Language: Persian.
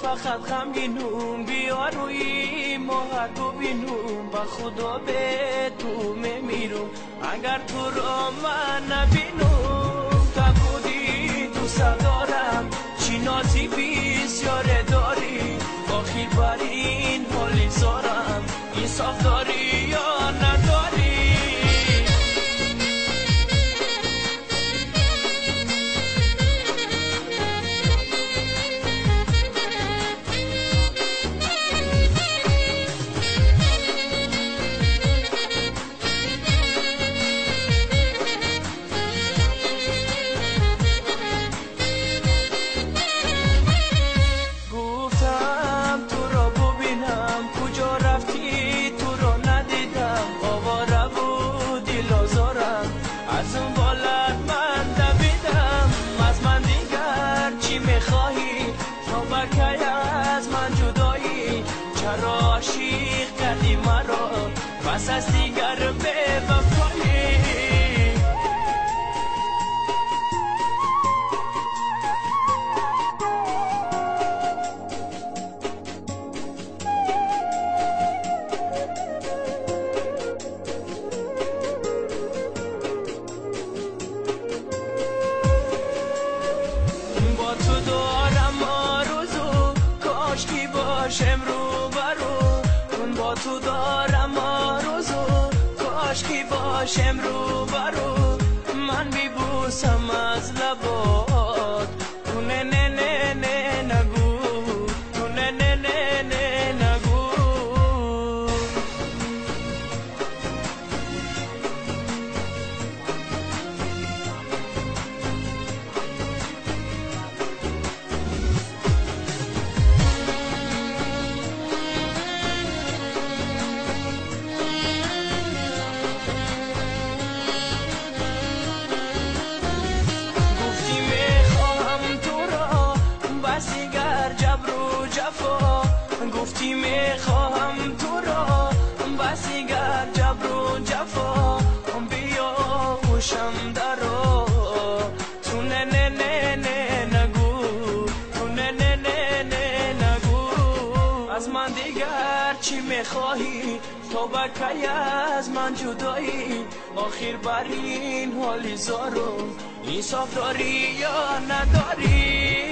فقط غمگینم بیا روی ماه رو بینم با خدا به تو میمیرم اگر تو را من نبینم تا بودی دوست دارم چی نازی بسیار داری آخر بر این حالی زارم انصاف داری یا نداری عاشق کردی مرا بس از دیگر به وفایی با تو دارم آرزو کاش کی باشم رو برو با تو دارم آرزو کاش کی باشم رو برو من بیبوسم از لبات تو نه نه نه نه نگو تو نه نه نه نه نگو گفتی میخواهم تو را بسی گر جبر و جفا بیا هوشم درا تو نه نه نه نه نگو تو نه نه نه نه نگو از من دیگر چی میخواهی تو بکی از من جدایی آخر بر این حالی زارم انصاف داری یا نداری